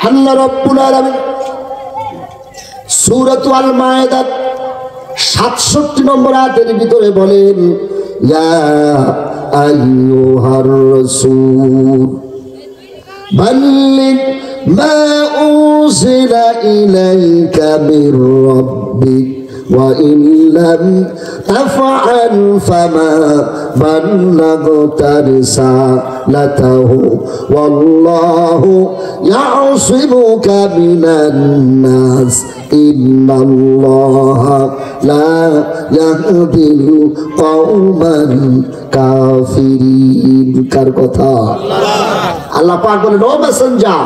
আল্লাহ রাব্বুল আলামিন সূরাতুল আল মায়েদা 67 নম্বর আয়াতের ভিতরে বলেন, ইয়া আইয়ুহার রাসূল বাল্লিগ মা উনজিলা ইলাইকা মির রাব্বিক وإن لم تفعل فما بلغت رسالته والله يعصمك من الناس إن الله لا يهدي القوم الكافرين কার কথা? আল্লাহ পাক বলেন, ও Messenger,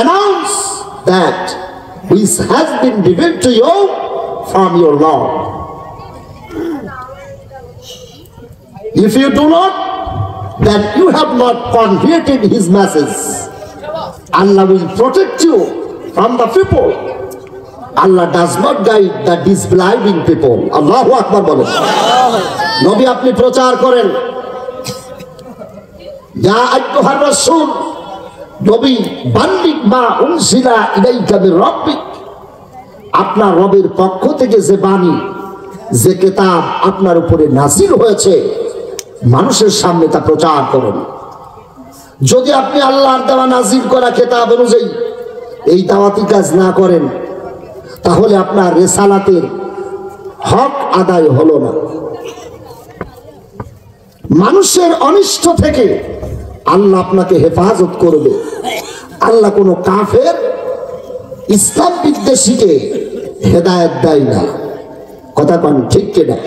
announce that which has been given to you from your Lord. If you do not, then you have not converted his message. Allah will protect you from the people. Allah does not guide the disbelieving people. Allahu Akbar বলেন। নবী আপনি প্রচার করেন, ইয়া আইয়ুহার রাসূল, নবী বাল্লিগ মা উনজিলা ইলাইকা মির রাব্বিক, আপনার রবের পক্ষ থেকে যে বাণী, যে কিতাব আপনার উপরে নাযিল হয়েছে, মানুষের সামনে তা প্রচার করুন। যদি আপনি আল্লাহর দেওয়া নাযিল করা কিতাব অনুযায়ী এই দাওয়াতি কাজ না করেন, তাহলে আপনার রিসালাতের হক আদায় হলো না। মানুষের অনিষ্ট থেকে আল্লাহ আপনাকে হেফাজত করবে। আল্লাহ কোনো কাফের ইসলাম বিদ্বেষীকে হেদায়েত দেয় না। কথা কোন ঠিক কিনা?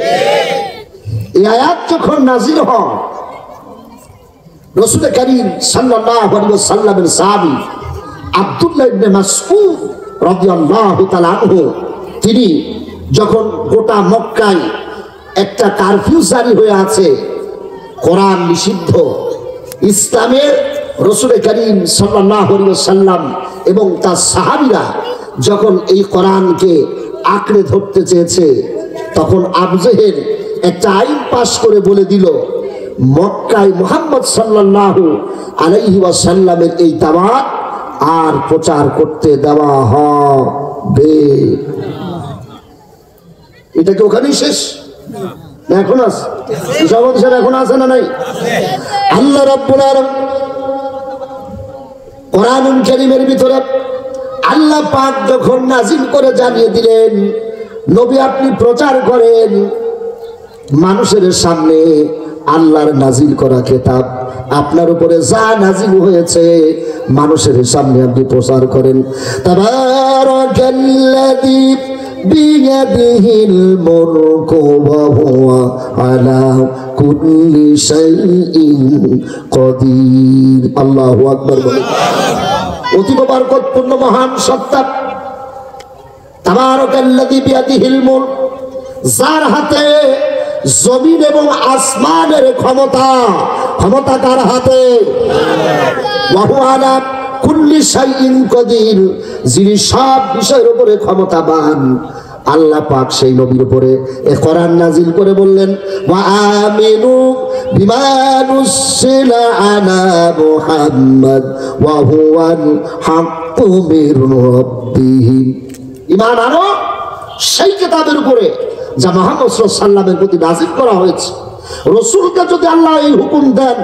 এই আয়াত যখন নাযিল হয়, রাসূল করিম সাল্লাল্লাহু আলাইহি ওয়াসাল্লামের সাহাবী আব্দুল্লাহ ইবনে মাসউদ রাদিয়াল্লাহু তাআলা আনহু, তিনি যখন গোটা মক্কায় একটা কারফিউ জারি হয়ে আছে, কোরআন নিষিদ্ধ, ইসলামের রাসূল করিম সাল্লাল্লাহু আলাইহি ওয়াসাল্লাম এবং তার সাহাবীরা যখন এই কোরআনকে আঁকড়ে ধরতে চেয়েছে, তখন আবু জেহেল একটা আইন পাশ করে বলে দিল, মক্কায় মুহাম্মদ সাল্লাল্লাহু আলাইহি ওয়াসাল্লামের এই দাওয়াত আর প্রচার করতে দেওয়া হবে। এটা কি ওখানেই শেষ? এখন আছে জগৎ, এখন আছে না নাই? আল্লাহ রাব্বুল আলামিন কোরআনুল কারীমের ভিতরে আল্লাহ পাক যখন নাযিল করে জানিয়ে দিলেন, নবী আপনি প্রচার করেন, মানুষের সামনে আল্লাহর নাযিল করা কিতাব আপনার উপরে যা নাযিল হয়েছে, মানুষের সামনে আপনি প্রচার করেন। তাবারাকাল্লাযী বিয়াদিহিল মুলকু ওয়া হুয়া আলা কুল্লি শাইইন কাদির। আল্লাহু আকবার বলেন। অতীব বরকতপূর্ণ মহান সত্তা তাবারাকাল্লাযী বিয়াদিহিল মুলক, যার হাতে জমিন এবং আসমানের ক্ষমতা, ক্ষমতা কার হাতে? ওয়া হুয়া আলা কুল্লি শাইইন কাদির, যিনি সব বিষয়ের উপরে ক্ষমতাবান। আল্লাহ পাক সেই নবীর উপরে এই কোরআন নাযিল করে বললেন, ওয়া আমিনু বিমা নুসিলা আলা মুহাম্মদ ওয়া হুয়াল হাক্কু মির রাব্বিহিম। ঈমান আনো সেই কিতাবের উপরে যা মুহাম্মদ সাল্লাল্লাহু আলাইহি ওয়াসাল্লামের প্রতি নাযিল করা হয়েছে। রাসূলকে যদি আল্লাহ এই হুকুম দেন,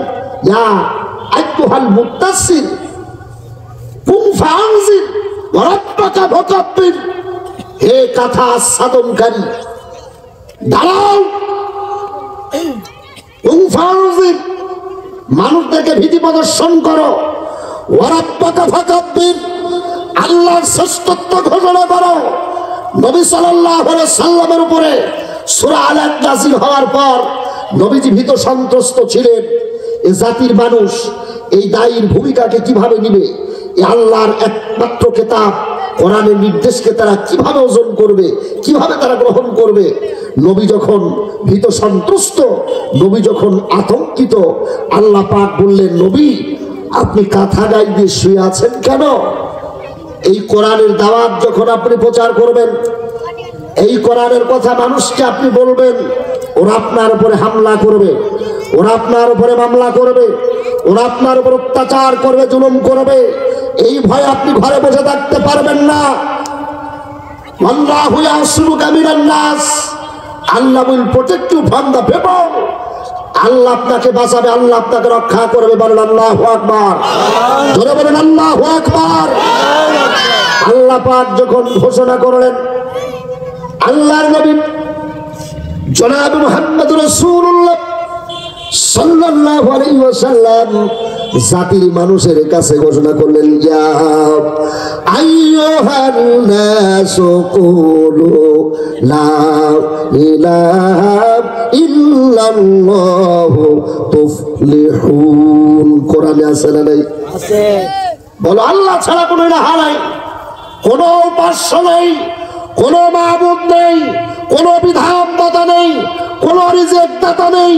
ইয়া আইয়ুহাল মুত্তাসির কুম ফাআনজির ওয়া রাব্বাকা ফাকাব্বির, হে কথা সাধনকারী দাঁড়াও, কুম ফাআনজির, মানুষদেরকে ভীতি প্রদর্শন করো, ওয়া রাব্বাকা ফাকাব্বির, আল্লাহর শ্রেষ্ঠত্ব ঘোষণা করো। নবী সাল্লাল্লাহু আলাইহি সাল্লামের উপরে সূরা আলাক নাযিল হওয়ার পর নবীজি ভীত সন্ত্রস্ত ছিলেন। এই জাতির মানুষ এই দায়ীর ভূমিকাকে কিভাবে নিবে, এই আল্লাহর একমাত্র কিতাব কোরআনের নির্দেশকে তারা কিভাবে ওজন করবে, কিভাবে তারা গ্রহণ করবে। নবী যখন ভীত সন্ত্রস্ত, নবী যখন আতঙ্কিত, আল্লাহ পাক বললেন, নবী আপনি কাঁথা গায়ে দিয়ে শুয়ে আছেন কেন? এই কোরআনের দাওয়াত যখন আপনি প্রচার করবেন, এই কোরআনের কথা মানুষকে আপনি বলবেন, ওরা আপনার উপরে হামলা করবে, ওরা আপনার উপরে মামলা করবে, ওরা আপনার উপর অত্যাচার করবে, জুলুম করবে। এই ভয় আপনি ঘরে বসে থাকতে পারবেন না। আল্লাহু ইয়াসুরুকা মিনান নাস, Allah will protect you from the people. Allah আপনাকে বাঁচাবে, আল্লাহ আপনাকে রক্ষা করবে। বলেন আল্লাহু আকবার, জোরে বলেন আল্লাহু আকবার। আল্লাহ পাক যখন ঘোষণা করলেন, আল্লাহর নবী জনাব মুহাম্মদ রাসূলুল্লাহ সাল্লাল্লাহু আলাইহি ওয়াসাল্লাম জাতির মানুষের কাছে ঘোষণা করলেন, ইয়া আইয়ুহান নাসু কুলু লা ইলাহা ইল্লাল্লাহু তুফলিহুন। কোরআনে আছে না নাই? আছে। বলো আল্লাহ ছাড়া কোনো ইলাহা নাই, কোনো উপাস্য নেই, কোনো মাবুদ নেই, কোনো বিধানদাতা নেই, কোনো রিজিক দাতা নেই,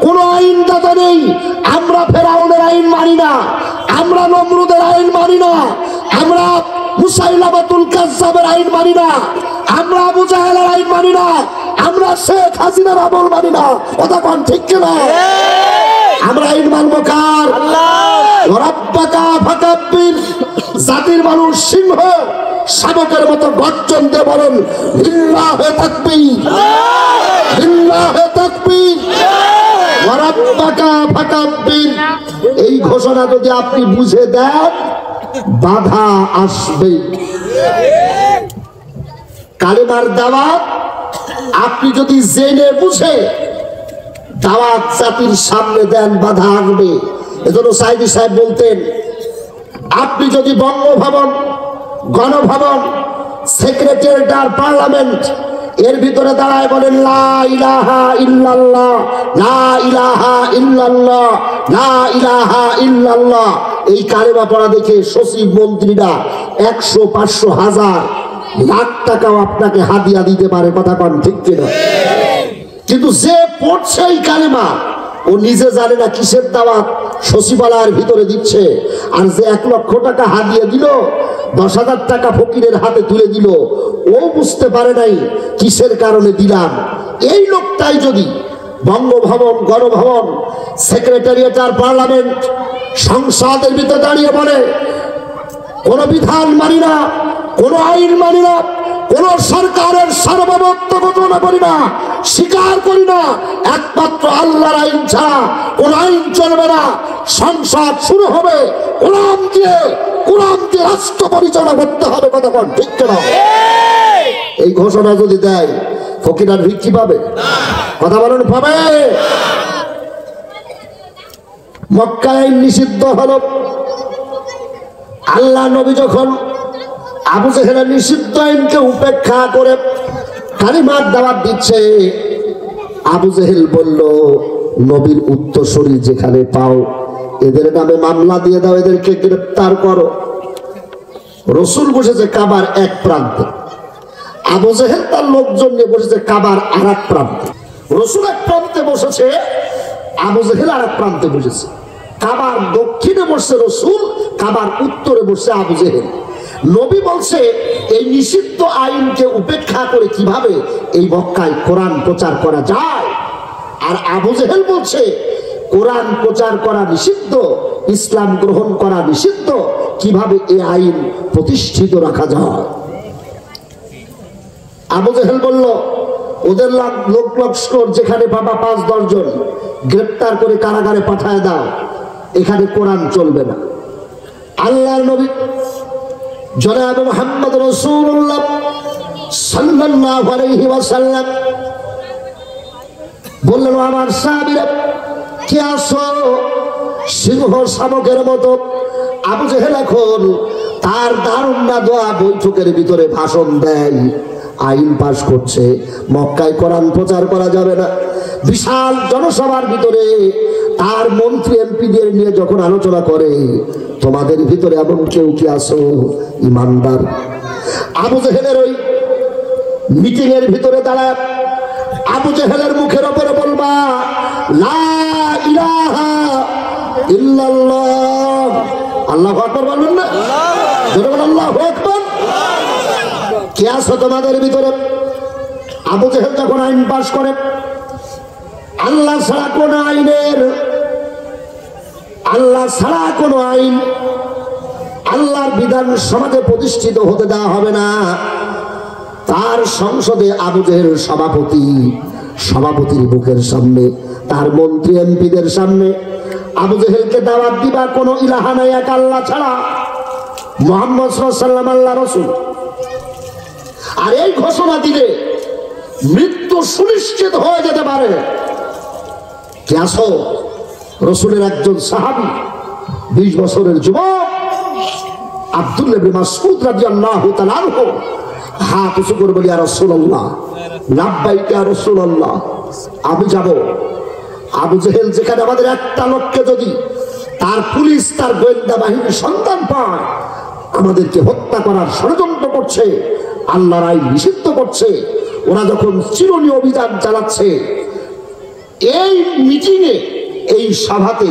কোনো আইন দাতা নেই। আমরা ফেরাউনের আইন মানি না, আমরা নমরুদের আইন মানি না, আমরা মুসাইলামাতুল কাজ্জাবের আইন মানি না, আমরা আবু জাহেলের আইন মানি না, আমরা শেখ হাসিনার আমল মানি না। কথা কোন ঠিক কিনা? আমরা আইন মানবো কার? আল্লাহ। রাব্বাকা ফাকাব্বির, জাতির মানুষ সিংহ শাবকের মতো গর্জন দিয়ে বলেন লিল্লাহি তাকবীর, লিল্লাহি তাকবীর, ওয়া রাব্বাকা ফাকাব্বির। এই ঘোষণা যদি আপনি বুঝে দেন, বাধা আসবে। কালেমার দাওয়াত আপনি যদি জেনে বুঝে দাওয়াত জাতির সামনে দেন, বাধা আসবে। এজন্য সাইদি সাহেব বলতেন, আপনি যদি বঙ্গভবন, গণভবন, সেক্রেটারিয়েট আর পার্লামেন্ট এর ভিতরে দাঁড়ায় বলেন লা ইলাহা ইল্লাল্লাহ, লা ইলাহা ইল্লাল্লাহ, লা ইলাহা ইল্লাল্লাহ, এই কালেমা পড়া দেখে সচিব মন্ত্রীরা 100, 500, 1000, লাখ টাকাও আপনাকে হাদিয়া দিতে পারে। কথা কোন ঠিক কিনা? কিন্তু যে পড়ছে এই কালেমা, ও নিজে জানে না কিসের দাওয়াত সচিবালয়ের ভিতরে দিচ্ছে। আর যে 1 লক্ষ টাকা হাদিয়া দিল, 10,000 টাকা ফকিরের হাতে তুলে দিল, ও বুঝতে পারে নাই কিসের কারণে দিলাম। এই লোকটাই যদি বঙ্গভবন, গণভবন, সেক্রেটারিয়েট আর পার্লামেন্ট, সংসদের ভিতরে দাঁড়িয়ে বলে কোন বিধান মানি না, কোন আইন মানি না, কোন সরকারের সার্বভৌমত্ব ঘোষণা করি না, স্বীকার করি না, একমাত্র আল্লাহর আইন ছাড়া কোন আইন চলবে না, সংসদ শুরু হবে কোরআন দিয়ে, কোরআন দিয়ে রাষ্ট্র পরিচালনা করতে হবে। কথা কোন ঠিক কিনা? এই ঘোষণা যদি দেয়, ফকির আর ভিক্ষি পাবে? কথা বলেন, পাবে? মক্কায় আইন নিষিদ্ধ হলো। আল্লাহ নবী যখন আবু জেহেলের নিষিদ্ধ আইনকে উপেক্ষা করে কালিমার দাওয়াত দিচ্ছে, আবু জেহেল বলল, নবীর উত্তরসূরি যেখানে পাও এদের নামে মামলা দিয়ে দাও, এদেরকে গ্রেফতার করো। রসুল বসেছে কাবার এক প্রান্তে, আবু জেহেল তার লোকজন নিয়ে বসেছে কাবার আর এক প্রান্তে। রসুল এক প্রান্তে বসেছে, আবু জেহেল আর এক প্রান্তে বসেছে। কাবার দক্ষিণে বসছে রসুল, কাবার উত্তরে বসছে আবু জেহেল। নবী বলছে এই নিষিদ্ধ আইনকে উপেক্ষা করে কিভাবে এই মক্কায় কোরআন প্রচার করা যায়। আর আবু জেহেল বলছে কোরআন প্রচার করা নিষিদ্ধ, ইসলাম গ্রহণ করা নিষিদ্ধ, কিভাবে এই আইন প্রতিষ্ঠিত রাখা যায়। আবু জেহেল বলল, ওদের লোক লস্কর যেখানে পাবা 5-10 জন গ্রেফতার করে কারাগারে পাঠায় দাও, এখানে কোরআন চলবে না। আল্লাহর নবী জনাব মুহাম্মদ রাসূলুল্লাহ সাল্লাল্লাহু আলাইহি ওয়াসাল্লাম বললেন, আমার সাহাবীরা কে আসো? সিংহ শাবকের মতো আবু জেহেল এখন তার দারুণ না দোয়া বৈঠকের ভিতরে ভাষণ দেয়, আইন পাশ করছে, মক্কায় কোরআন প্রচার করা যাবে না। বিশাল জনসভার ভিতরে তার মন্ত্রী এমপিদের নিয়ে যখন আলোচনা করে, তোমাদের ভিতরে এমন কেউ কি আসো ইমানদার? আবু জেহেলের ওই মিটিং এর ভিতরে দাঁড়ায় আবু জেহেলের মুখের উপরে বলবা লা ইলাহা ইল্লাল্লাহ। আল্লাহু আকবার বলবেন না? আল্লাহু আকবার। কে আসো তোমাদের ভিতরে? আবু জেহেল যখন আইন পাশ করে, আল্লাহ ছাড়া কোন আইনের, আল্লাহ ছাড়া কোন আইন, আল্লাহ আল্লাহর বিধান সমাজে প্রতিষ্ঠিত হতে দেওয়া হবে না। তার সংসদে আবু জেহেল সভাপতির বুকের সামনে, তার মন্ত্রী এমপিদের সামনে আবু জেহেলকে দাওয়াত দিবা কোন ইলাহা নাই এক আল্লাহ ছাড়া, মুহাম্মদ সাল্লাল্লাহু আলাইহি ওয়াসাল্লাম আল্লাহ রাসূল। আর এই ঘোষণা দিলে মৃত্যু সুনিশ্চিত হয়ে যেতে পারে। কে আসো? রাসূলের একজন সাহাবী, 20 বছরের যুবক আব্দুল্লাহ ইবনে মাসউদ রাদিয়াল্লাহু তাআলা আনহু হাত উঁচু করে বলি, ইয়া রাসূলুল্লাহ, লাব্বাইক ইয়া রাসূলুল্লাহ, আমি যাব। আবু জেহেল যেখানে আমাদের একটা লোককে যদি তার পুলিশ, তার গোয়েন্দা বাহিনীর সন্ধান পায়, আমাদেরকে হত্যা করার ষড়যন্ত্র করছে, আল্লাহর আইন নিষিদ্ধ করছে, ওরা যখন চিরনীয় অভিযান চালাচ্ছে, এই মিটিংয়ে, এই সভাতে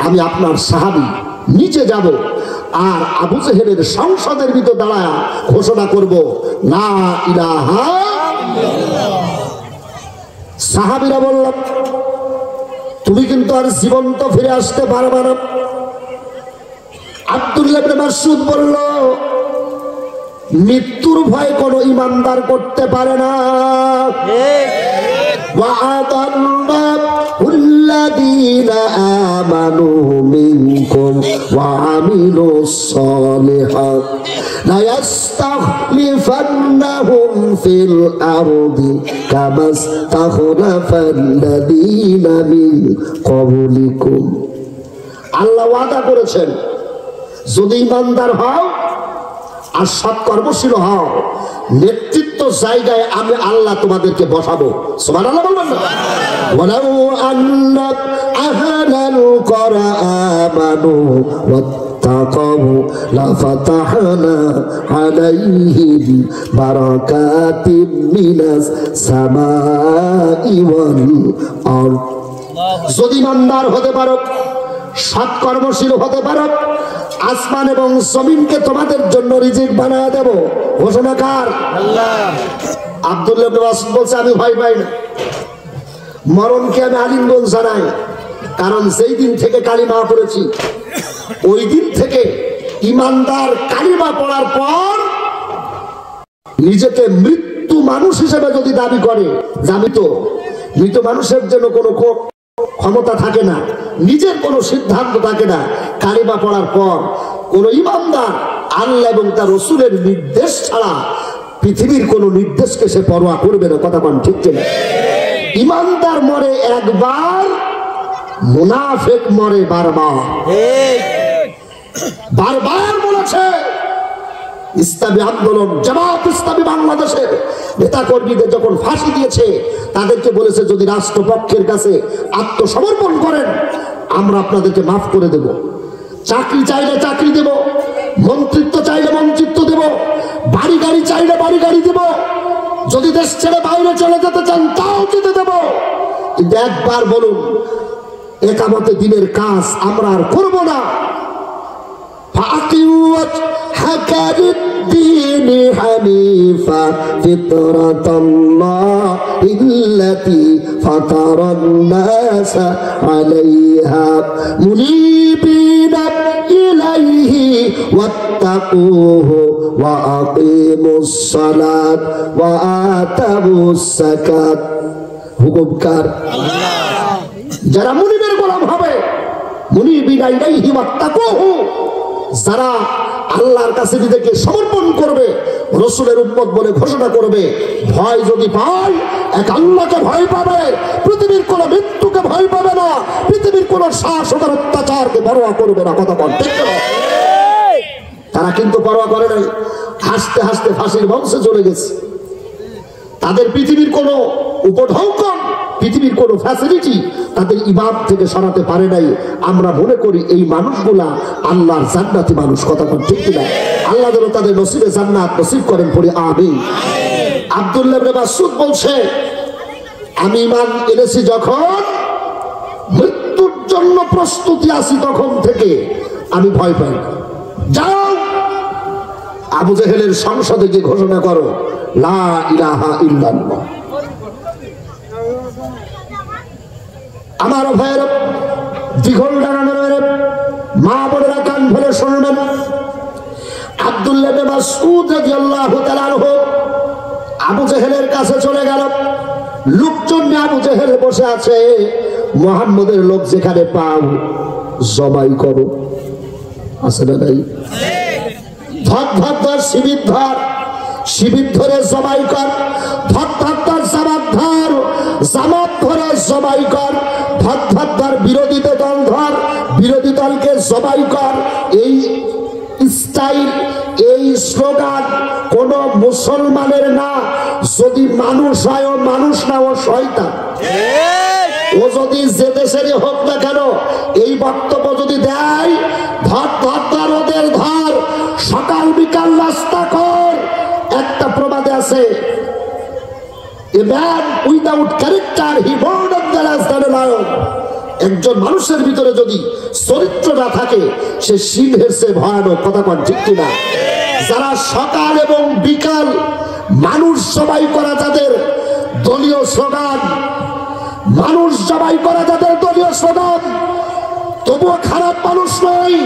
আমি আপনার সাহাবী নিচে যাব আর আবু জেহেলের সংসদের ভিতর দাঁড়ায় ঘোষণা করব লা ইলাহা ইল্লাল্লাহ। সাহাবীরা বলল, তুমি কিন্তু আর জীবন্ত ফিরে আসতে পারবে না। আব্দুল্লাহ ইবনে মাসউদ বলল, মৃত্যুর ভয় কোন ইমানদার করতে পারে না। الذين آمنوا منكم وعملوا الصالحات ليستخلفنهم في الأرض كما استخلف الذين من قبلكم। আল্লাহ ওয়াদা করেছেন, যদি ইমানদার হও আর সৎ কর্মশীল হও, নেতৃত্ব জায়গায় আমি আল্লাহ তোমাদেরকে বসাবো। সুবহানাল্লাহ বলবেন না? ওয়ালাউ আন্না আহলাল কুরআ আমানু ওয়াত্তাকাউ লাফাতাহনা আলাইহিম বারাকাতিম মিনাস সামাই ওয়াল আরদ। যদি ইমানদার হতে পারো, সৎ কর্মশীল হতে পারো, আসমান এবং জমিনকে তোমাদের জন্য রিজিক বানায় দেব। ঘোষণা কার? আল্লাহ। আব্দুল্লাহ ইবনে মাসউদ বলছে, আমি ভয় পাই না, মরণকে আমি আলিঙ্গন জানাই, কারণ যেই দিন থেকে কালিমা পড়েছি, ওই দিন থেকে ইমানদার কালিমা পড়ার পর নিজেকে মৃত্যু মানুষ হিসেবে যদি দাবি করে, আমি তো মৃত মানুষের জন্য কোনো ক্ষমতা থাকে না, নিজের কোনো সিদ্ধান্ত থাকে না। কালিমা পড়ার পর কোন ইমানদার আল্লাহ এবং তার রাসূলের নির্দেশ ছাড়া পৃথিবীর কোন নির্দেশকে সে পরোয়া করবে না। কথা বলেন ঠিক কিনা? ইমানদার মরে একবার, মুনাফিক মরে বারবার। বারবার বলেছে ইসলামী আন্দোলন, জামাত ইসলামী বাংলাদেশের নেতা কর্মীদের যখন ফাঁসি দিয়েছে, তাদেরকে বলেছে যদি রাষ্ট্রপক্ষের কাছে আত্মসমর্পণ করেন, আমরা আপনাদেরকে মাফ করে দেব। চাকরি চাইলে চাকরি দেব, মন্ত্রিত্ব চাইলে মন্ত্রিত্ব দেব, বাড়ি গাড়ি চাইলে বাড়ি গাড়ি দেব, যদি দেশ ছেড়ে বাইরে চলে যেতে চান তাও যেতে দেব। কিন্তু একবার বলুন, একামতে দিনের কাজ আমরা আর করব না। الدين حنيفا فطرة الله التي فطر الناس عليها منيبين إليه واتقوه وأقيموا الصلاة وآتوا الزكاة। হুকুমকার আল্লাহ। যারা মুনিবের গোলাম হবে, মুনিবিনা ইলাইহি ওয়াত্তাকুহু, যারা আল্লাহর কাছে নিজেকে সমর্পণ করবে, রাসূলের উম্মত বলে ঘোষণা করবে, ভয় যদি পায় এক আল্লাহকে ভয় পাবে, পৃথিবীর কোন মৃত্যুকে ভয় পাবে না, পৃথিবীর কোন শাসক আর অত্যাচারকে পরোয়া করবে না। কথা বল ঠিক না? তারা কিন্তু পরোয়া করে নাই, হাসতে হাসতে ফাঁসির বংশে চলে গেছে। তাদের পৃথিবীর কোনো উপঢৌকন, পৃথিবীর কোনো ফ্যাসিলিটি তাদের ইমাম থেকে সরাতে পারে নাই। আমরা মনে করি এই মানুষগুলা আল্লাহর জান্নাতি মানুষ। কথা বল ঠিক কিনা? আল্লাহ যেন তাদের নসিবে জান্নাত নসিব করেন, পড়ি আমিন। আব্দুল্লাহ ইবনে মাসউদ বলছে, আমি ঈমান এনেছি যখন, মৃত্যুর জন্য প্রস্তুতি আছি তখন থেকে, আমি ভয় পাই না। যাও আবু জেহেলের সংসদে গিয়ে ঘোষণা করো লা ইলাহা ইল্লাল্লাহ। আমার ভাইয়ের দিঘল ডানানোর মা বোনেরা কান ফেলে শুনবেন, আব্দুল্লাহ ইবনে মাসউদ রাদিয়াল্লাহু তাআলা আনহু আবু জেহেলের কাছে চলে গেল। লোকজন নিয়ে আবু জেহেল বসে আছে। মুহাম্মদের লোক যেখানে পাও জবাই করো, আছে না নাই? ধর ধর ধর শিবির ধর, শিবির ধরে জবাই কর, ধর ধর ধর জামাত ধর, জামাত ধরে জবাই কর, ধর ধর ধর বিরোধী দল ধর, বিরোধী দলকে জবাই কর। এই স্টাইল, এই স্লোগান কোন মুসলমানের না। যদি মানুষ হয় ও মানুষ না, ও শয়তান। ও যদি যে দেশেরই হোক না কেন এই বক্তব্য যদি দেয়, ধর ধর ধর ওদের ধর, সকাল বিকাল রাস্তা কর। একটা প্রবাদে আছে, a man without character he more dangerous than a lion. একজন মানুষের ভিতরে যদি চরিত্র না থাকে সে সিংহের চেয়ে ভয়ানক। কথা কোন ঠিক কিনা? যারা সকাল এবং বিকাল মানুষ জবাই করা যাদের দলীয় স্লোগান, মানুষ জবাই করা যাদের দলীয় স্লোগান, তবুও খারাপ মানুষ নয়।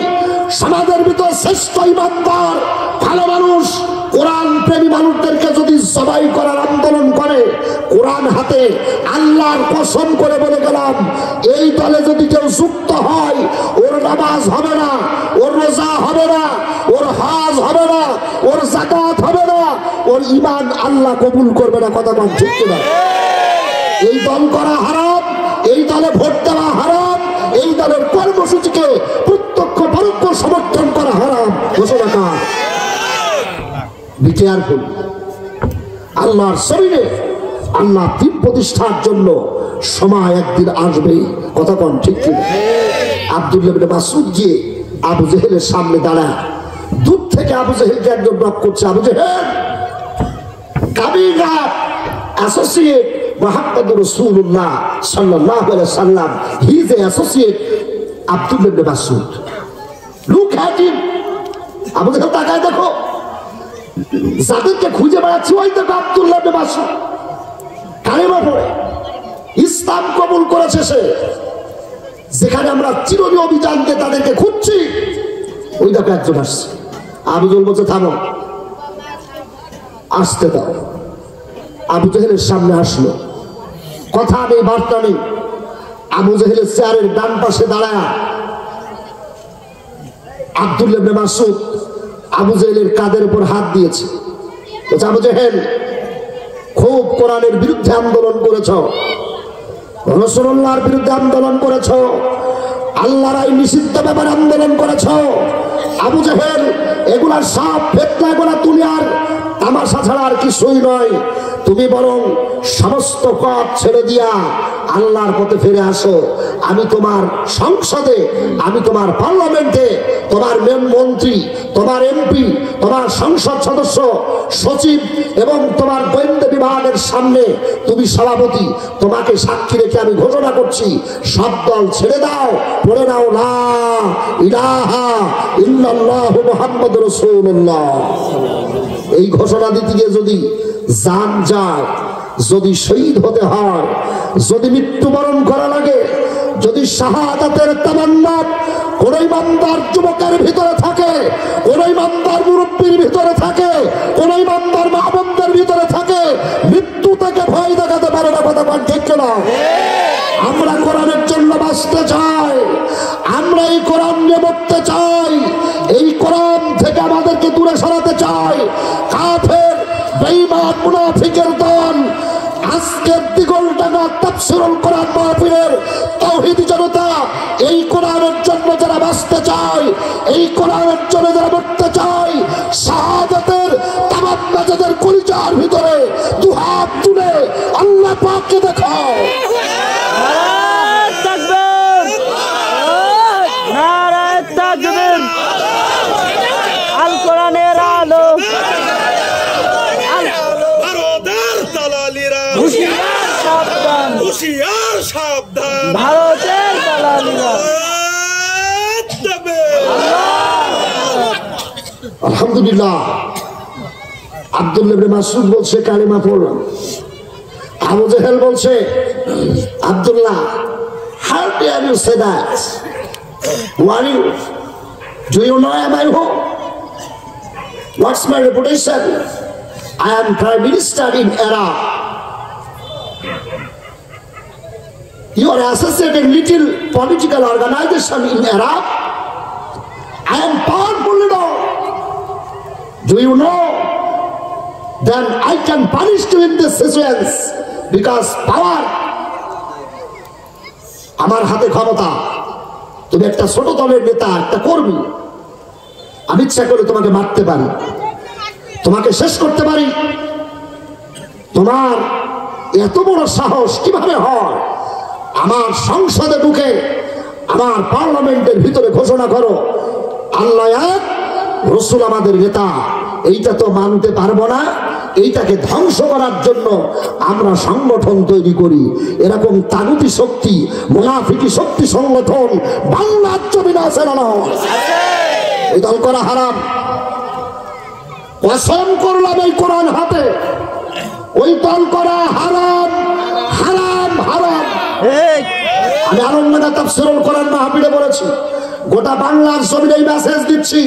সমাজের ভিতর শ্রেষ্ঠ ইমানদার ভালো মানুষ কোরআন প্রেমী মানুষদেরকে যদি জবাই করার আন্দোলন করে, কোরআন হাতে আল্লাহর কসম করে বলে গেলাম, এই দলে যদি কেউ যুক্ত হয় ওর নামাজ হবে না, ওর রোজা হবে না, ওর হজ হবে না, ওর যাকাত হবে না, ওর ঈমান আল্লাহ কবুল করবে না। কথা বল ঠিক কিনা? এই দল করা হারাম, এই দলে ভোট দেওয়া হারাম, এই দলের কর্মসূচিকে প্রত্যক্ষ পরোক্ষ সমর্থন করা হারাম। ঘোষণা কর, বি কেয়ারফুল। আল্লাহর শরীরে আল্লাহ দিন প্রতিষ্ঠার জন্য সময় একদিন আসবে। কথা কোন ঠিক কিনা? আব্দুল্লাহ ইবনে মাসউদ গিয়ে আবু জেহেলের সামনে দাঁড়ায়। দূর থেকে আবু জেহেলকে একজন নক করছে, আবু জেহেল কাবিরা অ্যাসোসিয়েট মুহাম্মদ রাসূলুল্লাহ সাল্লাল্লাহু আলাইহি সাল্লাম, he is a associate Abdullah ibn Masud. Look at him. Abu Jahl তাকায়, দেখো যাদেরকে খুঁজে বেড়াচ্ছি ওই দেখো আব্দুল্লাহ ইবনে মাসউদ। কালেমা পড়ে ইসলাম কবুল করেছে সে। যেখানে আমরা চিরনি অভিযানকে তাদেরকে খুঁজছি, ওই দেখো একজন আসছে। আবু জেহেল বলছে থামো, আসতে দাও। আবু জেহেলের সামনে আসলো, কথা নেই বার্তা নেই। আবু জেহেলের চেয়ারের ডান পাশে দাঁড়ায় আব্দুল্লাহ ইবনে মাসউদ আবু জেহেলের কাঁধের উপর হাত দিয়েছে। বলছে আবু জেহেল, খুব কোরআনের বিরুদ্ধে আন্দোলন করেছ, রাসূলুল্লাহর বিরুদ্ধে আন্দোলন করেছ, আল্লাহর আইন নিষিদ্ধ ব্যাপারে আন্দোলন করেছ। আবু জেহেল, এগুলা সব ফিতনা, এগুলা দুনিয়ার তামাশা ছাড়া আর কিছুই নয়। তুমি বরং সমস্ত পথ ছেড়ে দিয়া আল্লাহর পথে ফিরে আসো। আমি তোমার সংসদে, আমি তোমার পার্লামেন্টে, তোমার মন্ত্রী, তোমার এমপি, তোমার সংসদ সদস্য, সচিব এবং তোমার গোয়েন্দা বিভাগের সামনে তুমি সভাপতি, তোমাকে সাক্ষী রেখে আমি ঘোষণা করছি, সব দল ছেড়ে দাও, পড়ে নাও লা ইলাহা ইল্লাল্লাহু মুহাম্মাদুর রাসূলুল্লাহ। এই ঘোষণা দিতে গিয়ে যদি জান যায়, যদি শহীদ হতে হয়, যদি মৃত্যুবরণ করা লাগে, যদি শাহাদাতের তামান্না কোন ইমানদার যুবকের ভিতরে থাকে, কোন ইমানদার মুরব্বীর ভিতরে থাকে, কোন ইমানদার মা বোনদের ভিতরে থাকে, মৃত্যু থেকে ভয় দেখাতে পারে না। কথা বল ঠিক না? আমরা কোরআনের জন্য বাঁচতে চাই, আমরা এই কোরআন নিয়ে মরতে চাই, এই কোরআন থেকে আমাদেরকে দূরে সরাতে চাই। কাফের বেঈমান মুনাফিকের দল আজকের দিগলডাঙ্গা তাফসীরুল কোরআন মাহফিলের তাওহীদি জনতা, এই কোরআনের জন্য যারা বাঁচতে চায়, এই কোরআনের জন্য যারা মরতে চায়, শাহাদাতের তামান্না যাদের কলিজার ভিতরে, দুহাত তুলে আল্লাহ পাককে দেখাও। আলহামদুলিল্লাহ, আব্দুল্লাহ ইবনে মাসউদ বলছে কালেমা পড়লাম। আবু জেহেল বলছে, Abdullah, how dare you say that? Who are you? Do you know am I who? What's my reputation? I am Prime Minister in Iraq. You are associating little political organization in Iraq. I am powerful leader. Do you know? Then I can punish you in this situation because power. আমার হাতে ক্ষমতা। তুমি একটা ছোট দলের নেতা, একটা কর্মী, আমি ইচ্ছা করে তোমাকে মারতে পারি, তোমাকে শেষ করতে পারি। তোমার এত বড় সাহস কিভাবে হয়? আমার সংসদে ঢুকে আমার পার্লামেন্টের ভিতরে ঘোষণা করো আল্লাহ এক, রাসূল আমাদের নেতা। এইটা তো মানতে পারবো না। এইটাকে ধ্বংস করার জন্য আমরা সংগঠন তৈরি করি। এরকম তাগুতি শক্তি, মুনাফিকি শক্তি সংগঠন বাংলার জমিনে আছে না? এই দল করা হারাম। কসম করলাম এই কোরআন হাতে, ওই দল করা হারাম, হারাম, হারাম। আমি আনন্দে তাফসীরুল কোরআন মাহফিলে বলেছি, গোটা বাংলার জমিনে মেসেজ দিচ্ছি,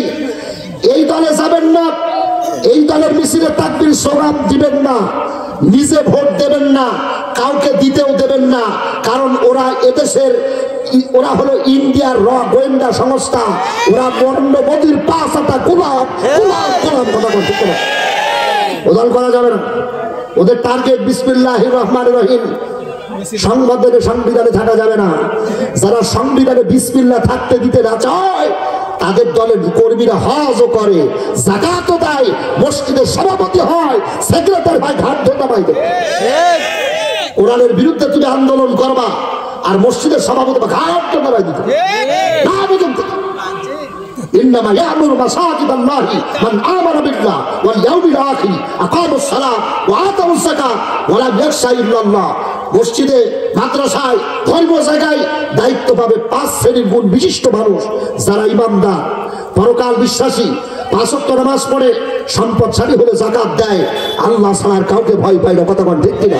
এই দলে যাবেন না, এই দলের মিছিলে তাকবীর স্লোগান দিবেন না, নিজে ভোট দেবেন না, কাউকে দিতেও দেবেন না। কারণ ওরা এদেশের, ওরা হলো ইন্ডিয়ার গোয়েন্দা সংস্থা। ওরা নরেন্দ্র মোদীর 5 গোলাম গোলাম গোলাম কথা বলতে পারে। ও দল করা যাবে না। ওদের টার্গেট বিসমিল্লাহির রহমানির রহিম। সংবিধানে থাকা যাবে না। যারা সংবিধানে বিসমিল্লাহ থাকতে দিতে না চায় তাদের দলের কর্মীরা হজও করে, যাকাতও দেয়, মসজিদের সভাপতি হয়, সেক্রেটারি হয়, ঘাট ধোতা পাইবে। কোরআনের বিরুদ্ধে তুমি আন্দোলন করবা আর মসজিদের সভাপতি বা ঘাট ধোতা পাই দিতে না পর্যন্ত। إنما يأمر مساجد الله من آمن بالله واليوم الآخر أقام الصلاة وآتوا الزكاة ولم يخشى إلا الله। মসজিদে, মাদ্রাসায়, ধর্মীয় জায়গায় দায়িত্ব পাবে 5 শ্রেণীর গুণ বিশিষ্ট মানুষ, যারা ইমানদার, পরকাল বিশ্বাসী, 5 ওয়াক্ত নামাজ পড়ে, সম্পদশালী হলে যাকাত দেয়, আল্লাহ ছাড়া কাউকে ভয় পায় না। কথা বল ঠিক কিনা?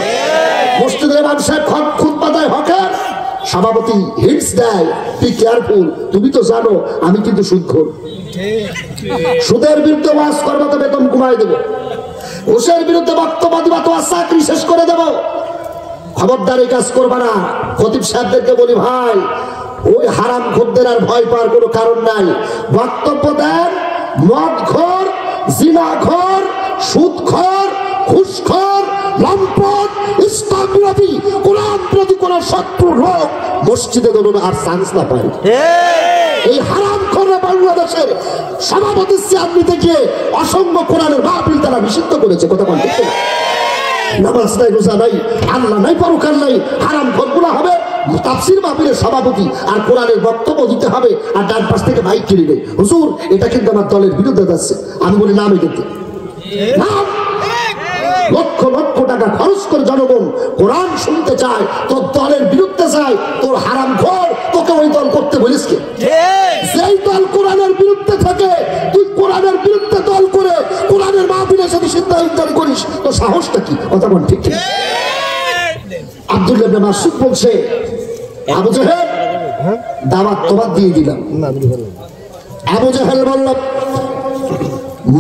মসজিদের ইমাম সাহেব খুতবা দেয়, হকের সভাপতি হিন্টস দেয়, বি কেয়ারফুল, তুমি তো জানো আমি কিন্তু সুদখোর। সুদের বিরুদ্ধে ওয়াজ করবা তো বেতন কমাই দেবো, ঘুষের বিরুদ্ধে বক্তব্য দিবা তো চাকরি শেষ করে দেবো। খবরদার এই কাজ করবা না। খতিব সাহেবদেরকে বলি, ভাই ওই হারাম খোরদের আর ভয় পাওয়ার কোনো কারণ নাই। বক্তব্য দেন, মদখোর, জিনাখোর, সুদখোর, ঘুষখোর, লম্পট, ইসলাম বিরোধী, কোরআন বিরোধী কোন শত্রু লোক মসজিদে যেন আর চান্স না পায়। এই হারাম খোররা বাংলাদেশের সভাপতি চেয়ার নিতে গিয়ে অসংখ্য কোরআনের মাহফিল তারা নিষিদ্ধ করেছে। কথা বল ঠিক না? নামাজ নাই, রোজা নাই, আল্লাহ নাই, পরকাল নাই, হারাম খোরগুলা হবে তাফসীর মাহফিলের সভাপতি আর কোরআনের বক্তব্য দিতে হবে, আর ডান পাশ থেকে মাইক কিনে নেই। হুজুর এটা কিন্তু আমার দলের বিরুদ্ধে যাচ্ছে। আমি বলি নাম কিন্তু নাম, লক্ষ লক্ষ টাকা খরচ করে জনগণ কোরআন শুনতে চায়, তোর দলের বিরুদ্ধে যায়, তোর হারাম খোর, তোকে ওই দল করতে বলিস কে? যেই দল কোরআনের বিরুদ্ধে থাকে, তুই কোরআনের বিরুদ্ধে দল করে কোরআনের মাহফিলের সাথে সিদ্ধান্ত করিস, তোর সাহসটা কি? কথা বল ঠিক ঠিক। আব্দুল্লাহ ইবনে মাসউদ বলছে, আবু জাহেল দাওয়াত তোমার দিয়ে দিলাম। আবু জাহেল বলল,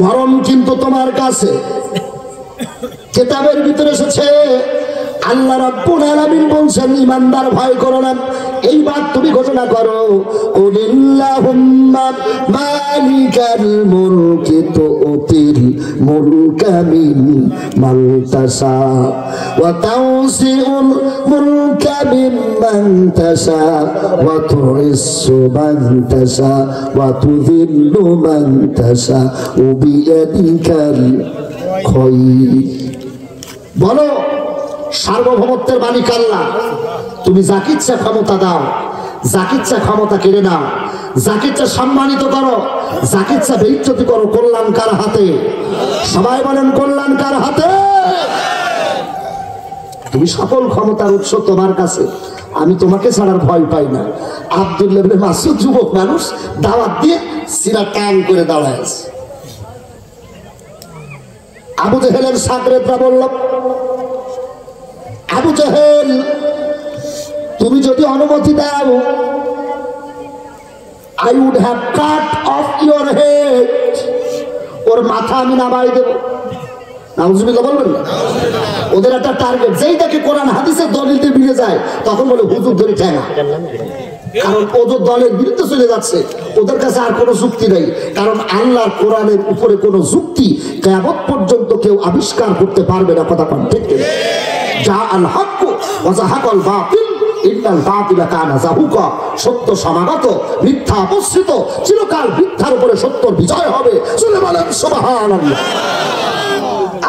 মরণ কিন্তু তোমার কাছে। কিতাবের ভিতরে এসেছে আল্লাহ রাব্বুল আলামিন বলছেন, ইমানদার ভয় করো না। এইবার তুমি ঘোষণা করো, কুলিল্লাহুম্মা মালিকাল মুলকি তুতিল মুলকা মিম্মান তাশা ওয়া তাওসিউল মুলকা মিম্মান তাশা ওয়া তুইসসু মান তাশা ওয়া তুযিল্লু মান তাশা ওয়া বিয়াদিকাল খায়র। বলো, সার্বভৌমত্বের মালিক আল্লাহ। তুমি যাকে ইচ্ছা ক্ষমতা দাও, যাকে ইচ্ছা ক্ষমতা কেড়ে নাও, যাকে ইচ্ছা সম্মানিত করো, যাকে ইচ্ছা বেইজ্জতি করো। কল্যাণ কার হাতে? সবাই বলেন কল্যাণ কার হাতে? তুমি সকল ক্ষমতার উৎস তোমার কাছে, আমি তোমাকে ছাড়ার ভয় পাই না। আব্দুল্লাহ ইবনে মাসউদ যুবক মানুষ, দাওয়াত দিয়ে সিনা টান করে দাঁড়ায় আছে। আবু জাহেলের সাগরেদরা বলল, আবু জাহেল তুমি যদি অনুমতি দাও, I would have cut off your head. ওর তোর মাথা আমি নামাই দেবো। নাউজুবিল্লাহ বলবেন না? ওদের একটা টার্গেট, যেই দেখে কোরআন হাদিসের দলিল দিয়ে মিলে যায় তখন বলে হুজুর ধরে ঠেঙা। কারণ ওদের দলের বিরুদ্ধে চলে যাচ্ছে, ওদের কাছে আর কোনো যুক্তি নেই। কারণ আল্লাহর কোরআনের উপরে কোনো যুক্তি কিয়ামত পর্যন্ত কেউ আবিষ্কার করতে পারবে না। কথা কোন ঠিক কিনা? যা আল হক ওয়া যাহাকাল বাতিল ইন্নাল বাতিলা কানা যাহুকা। সত্য সমাগত, মিথ্যা অপসৃত, চিরকাল মিথ্যার উপরে সত্যর বিজয় হবে। চলে বলেন সুবহানাল্লাহ।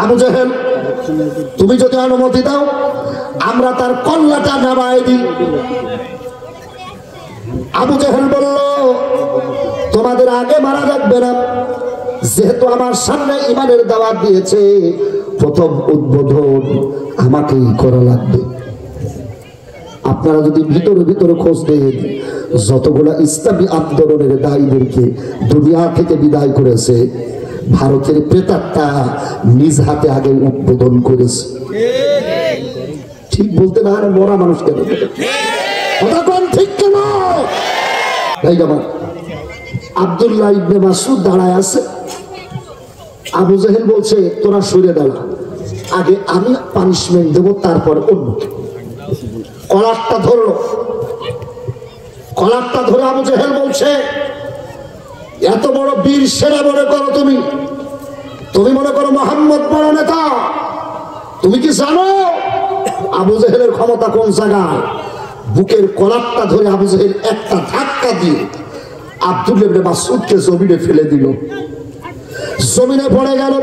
আবু জেহেল, তুমি যদি অনুমতি দাও আমরা তার কল্লাটা নামায় দিই। আবু জেহেল বলল, তোমাদের আগে মারা যাবে না, যেহেতু আমার সামনে ইমানের দাওয়াত দিয়েছে, প্রথম উদ্বোধন আমাকেই করা লাগবে। আপনারা যদি ভিতরে ভিতরে খোঁজ দেন, যতগুলা ইসলামী আন্দোলনের দায়ীদেরকে দুনিয়া থেকে বিদায় করেছে, ভারতের প্রেতাত্মা নিজ হাতে আগে উদ্বোধন করেছে। ঠিক বলতে না, মরা মানুষ কেন কথা কোন ঠিক কেন? আব্দুল্লাহ ইবনে মাসউদ দাঁড়ায় আছে। আবু জেহেল বলছে, তোরা সরে দাঁড়া, আগে আমি পানিশমেন্ট দেবো, তারপর অন্য। কলারটা ধরলো, কলারটা ধরে আবু জেহেল বলছে, এত বড় বীর সেরা মনে করো তুমি, তুমি মনে করো মোহাম্মদ বড় নেতা, তুমি কি জানো আবু জেহেলের ক্ষমতা কোন জায়গায়? বুকের কলারটা ধরে আবু জেহেল একটা ধাক্কা দিয়ে আব্দুল্লাহ ইবনে মাসউদকে জমিনে ফেলে দিল। জমিনে পড়ে গেল,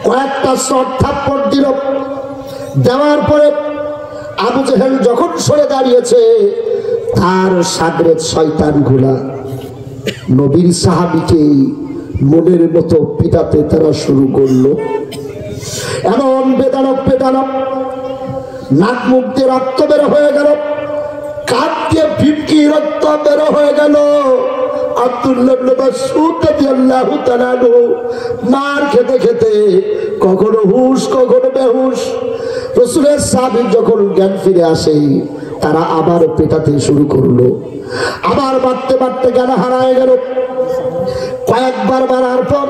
কয়েকটা শট থাপ্পড় দিল। দেওয়ার পরে আবু জেহেল যখন সরে দাঁড়িয়েছে, তার সাগরের শয়তানগুলা নবীর সাহাবীকে মনের মতো পিটাতে তারা শুরু করলো। এমন বেদানক পেটানক, নাক মুখ দিয়ে রক্ত বের হয়ে গেল, কাপ দিয়ে ফিটকি রক্ত বের হয়ে গেল। আব্দুল্লাহ ইবনে মাসউদ রাদিয়াল্লাহু তাআলা মার খেতে খেতে কখনো হুশ কখনো বেহুশ। রাসূলের সাহাবী যখন জ্ঞান ফিরে আসে, তারা আবার পেটাতে শুরু করলো। আবার মারতে মারতে জ্ঞান হারায় গেল। কয়েকবার মারার পর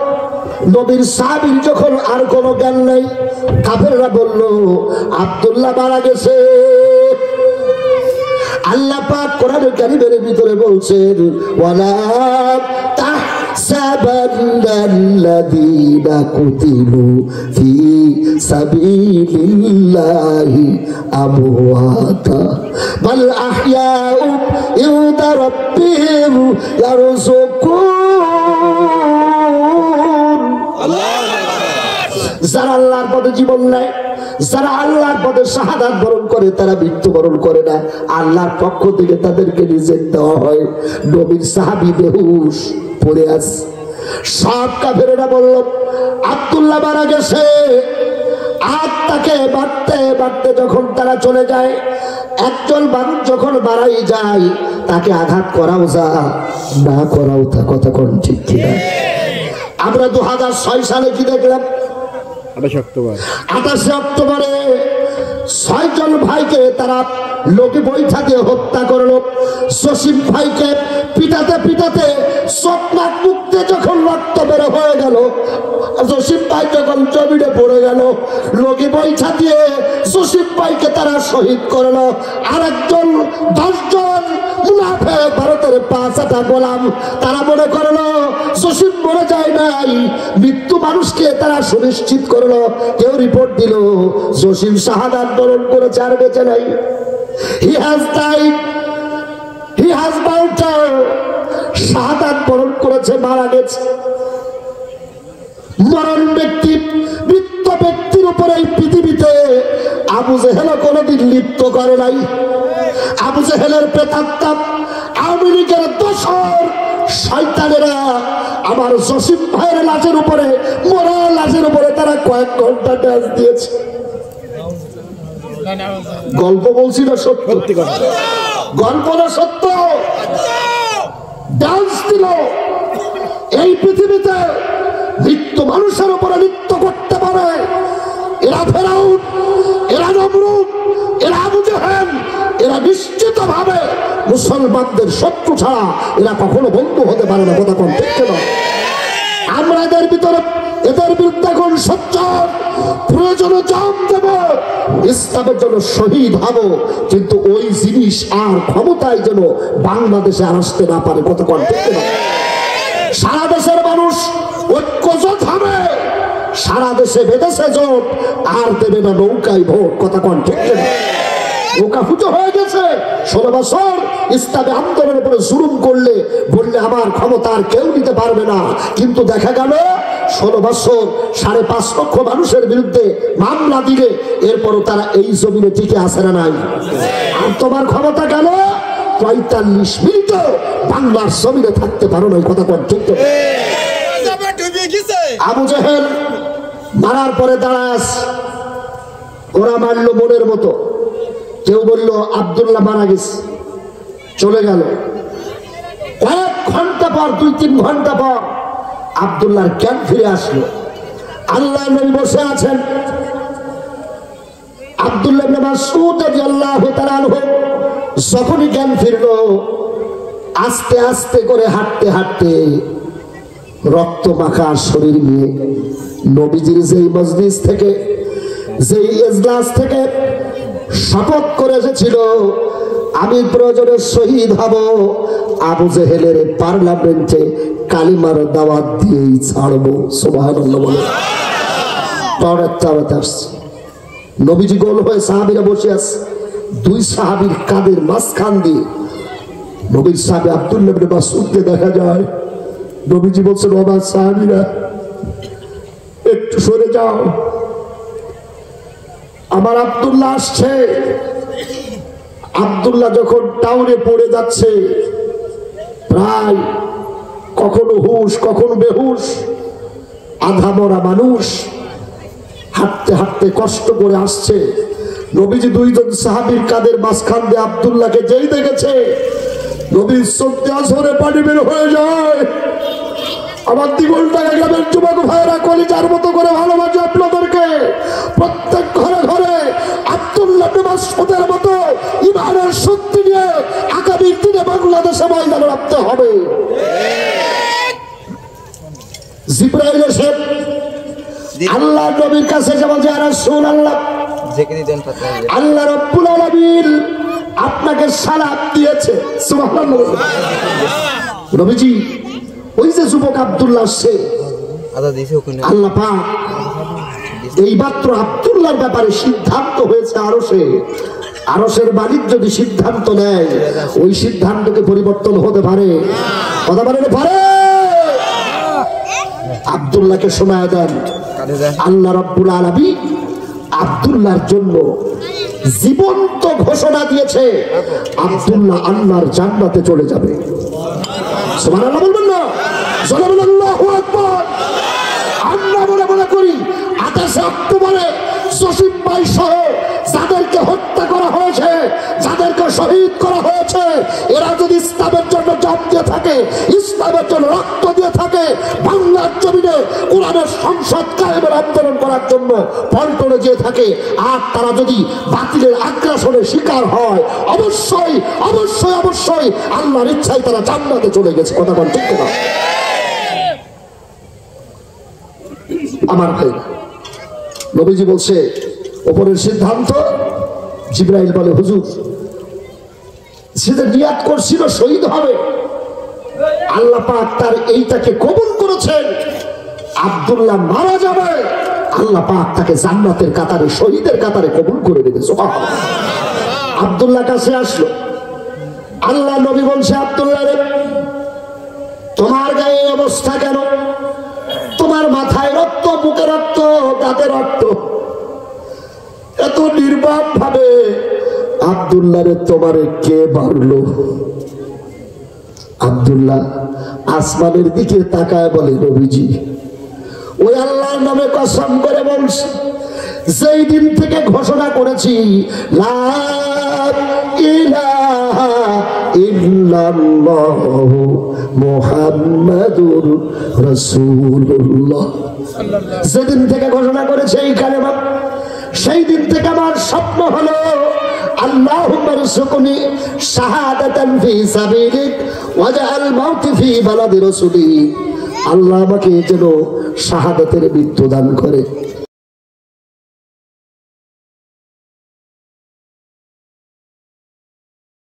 নবীর সাহাবীর যখন আর কোনো জ্ঞান নেই, কাফেররা বলল, আব্দুল্লাহ মারা গেছে। আল্লাহ পাক কোরআনের কারিমের ভিতরে বলছেন, ওয়ালা তাহসাবান্নাল্লাযীনা কুতিলু ফি সাবিলিল্লাহি আমওয়াতা বাল আহইয়াউ ইনদা রাব্বিহিম ইয়ারযুকুন। যারা আল্লাহর পথে জীবন নেয়, যারা আল্লাহর পথে শাহাদাত বরণ করে, তারা মৃত্যুবরণ করে না, আল্লাহর পক্ষ থেকে তাদেরকে রিজিক দেওয়া হয়। নবীর সাহাবী বেহুশ পড়ে আছে। সব কাফেরেরা বলল, আব্দুল্লাহ মারা গেছে। আর তাকে বাড়তে বাড়তে যখন তারা চলে যায়, একজন মানুষ যখন মারাই যায়, তাকে আঘাত করাও যা, না করাও তা। কথা কোন ঠিক কিনা? আমরা 2006 সালে কি দেখলাম? 28 অক্টোবরে 6 জন ভাইকে তারা লোকে বৈঠা দিয়ে হত্যা করলো। জসিম ভাইকে পিটাতে পিটাতে চোখ নাক মুখ দিয়ে যখন রক্ত বের হয়ে গেল, জসিম ভাই যখন জমিনে পড়ে গেল, লোকে বৈঠা দিয়ে জসিম ভাইকে তারা শহীদ করলো। আর একজন 10 জন মুনাফিক ভারতের 5টা গোলাম, তারা মনে করলো জসিম মরে যায় নাই, মৃত্যু মানুষকে তারা সুনিশ্চিত করলো। কেউ রিপোর্ট দিল জসিম শাহাদাত বরণ করেছে, আর বেঁচে নাই। He has died, he has martyred, শাহাদাত বরণ করেছে, মারা গেছে। মরণ ব্যক্তি, মৃত্যু ব্যক্তির উপরে এই পৃথিবীতে আবু জেহেল কোনোদিন লিপ্ত করে নাই। আবু জেহেলের প্রেতাত্মা, আওয়ামী লীগের দোসর শয়তানেরা আমার জসিম ভাইয়ের লাশের উপরে, মরা লাশের উপরে তারা কয়েক ঘন্টা ডান্স দিয়েছে। গল্প বলছি না সত্য? গল্প না সত্য? ডান্স দিল। এই পৃথিবীতে মৃত্যু মানুষের উপরে নৃত্য করতে পারে। এরা ফেরাউন, এরা নমরুদ, এরা আবু জেহেল, এরা নিশ্চিত ভাবে মুসলমানদের শত্রু ছাড়া এরা কখনো বন্ধু হতে পারে না। কথা কোন ঠিক না? আমরা এদের বিরুদ্ধে এখন সচ্চর, প্রয়োজনে জান দেব, ইসলামের জন্য শহীদ হব, কিন্তু ওই জিনিস আর ক্ষমতায় যেন বাংলাদেশে আর আসতে না পারে। কত ঠিক না? সারা দেশের মানুষ ঐক্যজোট হবে, সারা দেশে বেঁধেছে জোট, আর দেবে না নৌকায় ভোট। কথা কন ঠিক না? নৌকা ফুটো হয়ে গেছে। 16 বছর ইসলামী আন্দোলনের উপরে জুলুম করলে বললে আমার ক্ষমতা আর কেউ নিতে পারবে না, কিন্তু দেখা গেল 16 বছর 5.5 লক্ষ মানুষের বিরুদ্ধে মামলা দিলে এরপরও তারা এই জমিনে টিকে আছে না নাই? আর তোমার ক্ষমতা গেল 45 মিনিটও বাংলার জমিনে থাকতে পারো না। কথা কন ঠিক না? আবু জেহেল মারার পরে দাঁড়াস, ওরা মারলো মনের মতো। কেউ বলল আব্দুল্লাহ মারা গেছে, চলে গেল। কয়েক ঘন্টা পর, 2-3 ঘন্টা পর আব্দুল্লাহর জ্ঞান ফিরে আসলো। আল্লাহ নবী বসে আছেন। আব্দুল্লাহ ইবনে মাসউদ রাদিয়াল্লাহু তাআলা আনহু যখনই জ্ঞান ফিরল, আস্তে আস্তে করে হাঁটতে হাঁটতে রক্ত মাখা শরীর নিয়ে নবীজির যেই মজলিস থেকে, যেই ইজলাস থেকে শপথ করে এসেছিল আমি প্রয়োজনে শহীদ হব, আবু জেহেলের পার্লামেন্টে কালিমার দাওয়াত দিয়েই ছাড়বো। সুবহানাল্লাহ বলে নবীজি গোল হয়ে সাহাবীরা বসে আছে। 2 সাহাবীর কাদের মাঝখান দিয়ে নবীর সাহাবী আব্দুল্লাহ ইবনে মাসউদকে দেখা যায়। নবীজি বলছেন, ও আমার সাহাবীরা একটু সরে যাও, আমার আব্দুল্লাহ আসছে। আব্দুল্লাহ যখন টাউনে পড়ে যাচ্ছে, প্রায় কখনো হুশ কখনো বেহুশ, আধা মরা মানুষ, হাঁটতে হাঁটতে কষ্ট করে আসছে। নবীজি 2 জন সাহাবীর কাদের মাঝখান দিয়ে আব্দুল্লাহকে যেই দেখেছে, নবীর চোখ দিয়ে ঝরে পানি বের হয়ে যায়। আমার দিগলটাকে গ্রামের যুবক ভাইয়েরা কলিজার মতো করে ভালোবাসে আপনাদেরকে। প্রত্যেক ঘরে ঘরে আব্দুল্লাহ ইবনে মাসউদের মতো ইমানের শক্তি নিয়ে আগামী দিনে বাংলাদেশে ময়দানে রাখতে হবে। জিবরাইল এসে আল্লাহ নবীর কাছে যেমন যে রাসূলুল্লাহ, আল্লাহ রাব্বুল আলামিন আপনাকে সালাত দিয়েছে। সুবহানাল্লাহ। নবীজি ওই যে যুবক আব্দুল্লাহ আসছে, আল্লাহ পাক এই মাত্র আব্দুল্লাহর ব্যাপারে সিদ্ধান্ত হয়েছে আরশের মালিক যদি সিদ্ধান্ত নেয়, ওই সিদ্ধান্তকে পরিবর্তন হতে পারে, কথা বলতে পারে। আব্দুল্লাহকে শোনায় দেন, আল্লাহ রাব্বুল আলামিন আব্দুল্লাহর জন্য জীবন্ত ঘোষণা দিয়েছে, আব্দুল্লাহ আল্লাহর জান্নাতে চলে যাবে। সুবহানাল্লাহ বলবেন না? আল্লাহু আকবার। আমরা মনে করি 28 অক্টোবরে জসিম ভাই সহ যাদেরকে হত্যা করা হয়েছে, যাদেরকে শহীদ করা হয়েছে, এরা যদি ইসলামের জন্য জান দিয়ে থাকে, ইসলামের জন্য রক্ত দিয়ে থাকে, বাংলার জমিনে কোরআনের সংসদ কায়েমের আন্দোলন করার জন্য পল্টনে যেয়ে থাকে, আর তারা যদি বাতিলের আগ্রাসনের শিকার হয়, অবশ্যই অবশ্যই অবশ্যই আল্লাহর ইচ্ছায় তারা জান্নাতে চলে গেছে। কথা বল ঠিক না? আমার ভাই, নবীজি বলছে ওপরের সিদ্ধান্ত। জিবরাইল বলে, হুজুর সে যে নিয়াত করছিল শহীদ হবে, আল্লাহ পাক তার এইটাকে কবুল করেছেন। আব্দুল্লাহ মারা যাবে, আল্লাহ পাক তাকে জান্নাতের কাতারে, শহীদের কাতারে কবুল করে দেবে। সুবহানাল্লাহ। আব্দুল্লাহ কাছে আসলো। আল্লাহ নবী বলছে, আব্দুল্লাহ রে, তোমার গায়ে অবস্থা কেন? তোমার মাথায় রক্ত, বুকে রক্ত, দাঁতে রক্ত, এত নির্বাক ভাবে আব্দুল্লাহ রে তোমারে কে মারলো? আব্দুল্লাহ আসমানের দিকে তাকায় বলে, নবীজি ওই আল্লাহর নামে কসম করে বলছি, যেই দিন থেকে ঘোষণা করেছি লা ইলাহা ইল্লাল্লাহ মুহাম্মাদুর রাসূলুল্লাহ, যেদিন থেকে ঘোষণা করেছে এই কালেমা, সেই দিন থেকে আমার স্বপ্ন হলো আল্লাহুম্মা রযুকনি শাহাদাতান ফি সাবিলিক ওয়াজআল মাউতি ফি বালাদি রাসূলিক। আল্লাহ আমাকে যেন শাহাদাতের মৃত্যু দান করে।